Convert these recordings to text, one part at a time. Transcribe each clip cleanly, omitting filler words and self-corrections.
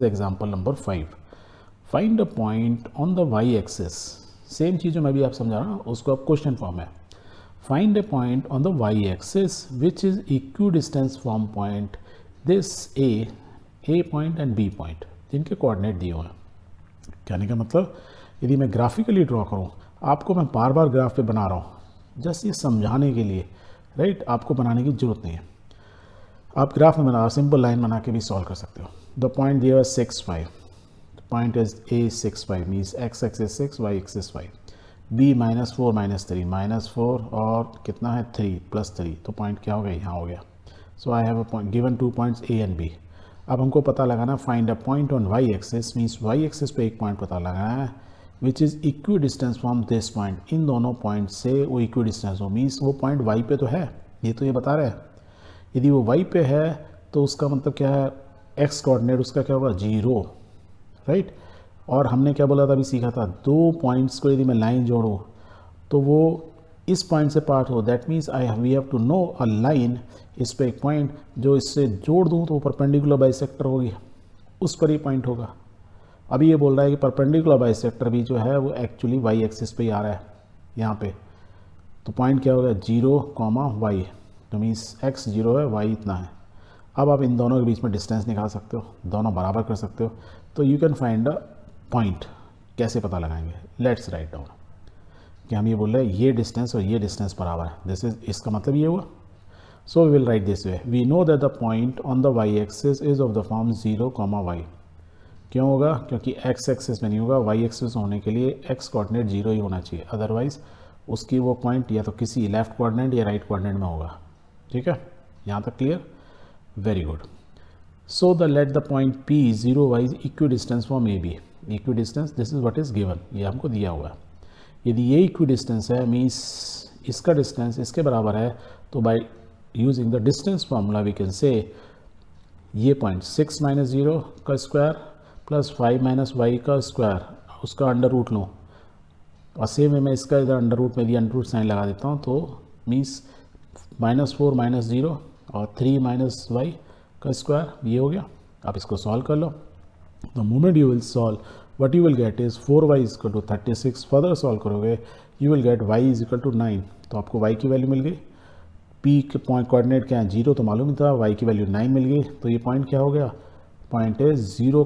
Example number 5, find a point on the Y axis. Same चीज़ जो मैं भी आप समझा रहा हूँ उसको आप क्वेश्चन फॉर्म है। Find a point on the Y axis which is equidistance from point this A point and B point, जिनके कोऑर्डिनेट दिए हुए हैं। कहने का मतलब यदि मैं ग्राफिकली ड्रॉ करूँ, आपको मैं बार बार ग्राफ पे बना रहा हूँ जस्ट ये समझाने के लिए, राइट। आपको बनाने की जरूरत नहीं है, आप ग्राफ में बना सिंपल लाइन बना के भी सॉल्व कर सकते हो। द पॉइंट दिया 6 5, point is a 6 5 means x axis 6 y axis 5, b -4 -3 -4 और कितना है 3 +3, तो पॉइंट क्या हो गया यहाँ हो गया। So I have a point given 2 points a and b। अब हमको पता लगाना find a point on y axis, means y axis पे एक पॉइंट पता लगाना है which is equidistance from this point. इन दोनों पॉइंट से वो इक्वी डिस्टेंस हो, मीन्स वो पॉइंट y पे तो है, ये तो ये बता रहे हैं। यदि वो y पे है तो उसका मतलब क्या है, x कोऑर्डिनेट उसका क्या होगा 0, राइट। और हमने क्या बोला था, अभी सीखा था, दो पॉइंट्स को यदि मैं लाइन जोड़ूँ तो वो इस पॉइंट से पार्ट हो, that means we have to know a line, इस पे एक पॉइंट जो इससे जोड़ दूँ तो वो परपेंडिकुलर बाइसेक्टर होगी, उस पर ही पॉइंट होगा। अभी ये बोल रहा है कि परपेंडिकुलर बाइसेक्टर भी जो है वो एक्चुअली वाई एक्सिस पे ही आ रहा है यहाँ पे, तो पॉइंट क्या होगा 0, y, तो मीन्स x 0 है, y इतना है। अब आप इन दोनों के बीच में डिस्टेंस निकाल सकते हो, दोनों बराबर कर सकते हो, तो you can find a point. कैसे पता लगाएंगे, लेट्स राइट डाउन कि हम ये बोल रहे हैं ये डिस्टेंस और ये डिस्टेंस बराबर है, दिस इज, इसका मतलब ये हुआ। So we will write this way, we know that the point on the Y axis is of the form 0, y। क्यों होगा, क्योंकि x एक्सिस में नहीं होगा, y एक्सिस होने के लिए x कोऑर्डिनेट 0 ही होना चाहिए, अदरवाइज उसकी वो पॉइंट या तो किसी लेफ्ट कोऑर्डिनेट या राइट कोऑर्डिनेट में होगा। ठीक है, यहाँ तक clear, very good. So the let the point P 0 y equidistance from A B. Equidistance this is what is given, ये हमको दिया हुआ है। यदि ये इक्वी डिस्टेंस है, मीन्स इसका डिस्टेंस इसके बराबर है, तो by using the distance formula we can say ये पॉइंट 6 - 0 का स्क्वायर प्लस 5 - y का स्क्वायर, उसका अंडर रूट लूँ, और सेम में मैं इसका इधर अंडर रूट में यदि अंडर रूट साइन लगा देता हूँ तो मीन्स -4 - 0 और 3 - y का स्क्वायर, ये हो गया। आप इसको सॉल्व कर लो, the moment you will solve what you will get is 4y = 36। Further solve करोगे यू विल गेट y = 9, तो आपको y की वैल्यू मिल गई। p के पॉइंट कोऑर्डिनेट क्या है 0 तो मालूम ही था, y की वैल्यू 9 मिल गई, तो ये पॉइंट क्या हो गया, पॉइंट इज 0,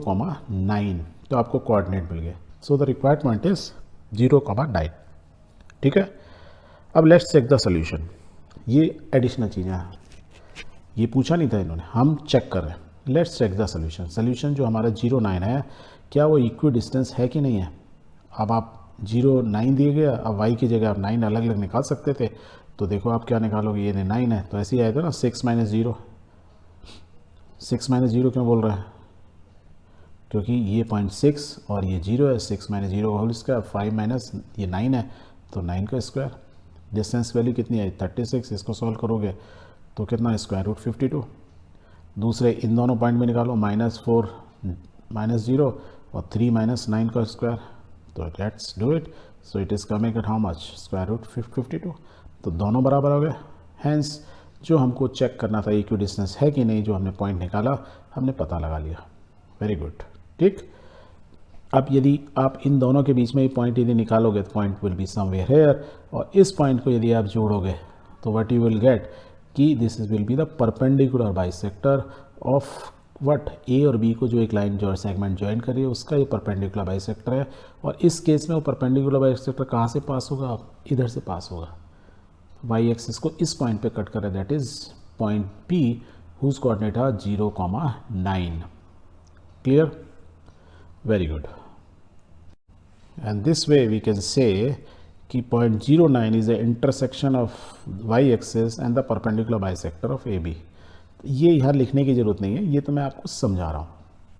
9, तो आपको कोऑर्डिनेट मिल गए। So the required point is 0, 9। ठीक है, अब लेट्स चेक द सोल्यूशन। ये एडिशनल चीज़ें हैं, ये पूछा नहीं था इन्होंने, हम चेक कर रहे हैं। Let's check the solution. Solution जो हमारा 0, 9 है, क्या वो इक्वी डिस्टेंस है कि नहीं है। अब आप 0, 9 दिए गया, अब y की जगह आप 9 अलग अलग निकाल सकते थे, तो देखो आप क्या निकालोगे, ये 9 है तो ऐसे ही आएगा ना, 6 - 0। 6 - 0 क्यों बोल रहे हैं, क्योंकि ये पॉइंट 6 और ये 0 है, 6 - 0 होल स्क्वायर, 5 - ये 9 है तो 9 का स्क्वायर। डिस्टेंस वैल्यू कितनी है 36, इसको सॉल्व करोगे तो कितना √52। दूसरे इन दोनों पॉइंट में निकालो, -4 - 0 और 3 - 9 का स्क्वायर, तो let's do it. So it is coming at how much, √52, तो दोनों बराबर हो गए। हैंस जो हमको चेक करना था इक्वी डिस्टेंस है कि नहीं, जो हमने पॉइंट निकाला हमने पता लगा लिया। वेरी गुड, ठीक। अब यदि आप इन दोनों के बीच में ही पॉइंट यदि निकालोगे तो point will be somewhere here, और इस पॉइंट को यदि आप जोड़ोगे तो व्हाट यू विल गेट कि this will be the perpendicular bisector of what, A और बी को जो एक लाइन जो सेगमेंट ज्वाइन कर रही है उसका ये परपेंडिकुलर बाइसेक्टर है। और इस केस में वो परपेंडिकुलर बाइसेक्टर कहाँ से पास होगा, इधर से पास होगा, वाई एक्सिस को इस पॉइंट पे कट कर रहा है, that is point P whose coordinate है 0, 9। Clear, very good. And this way we can say कि point 0, 9 is the intersection of y axis and the perpendicular bisector of AB। ये यहाँ लिखने की ज़रूरत नहीं है, ये तो मैं आपको समझा रहा हूँ।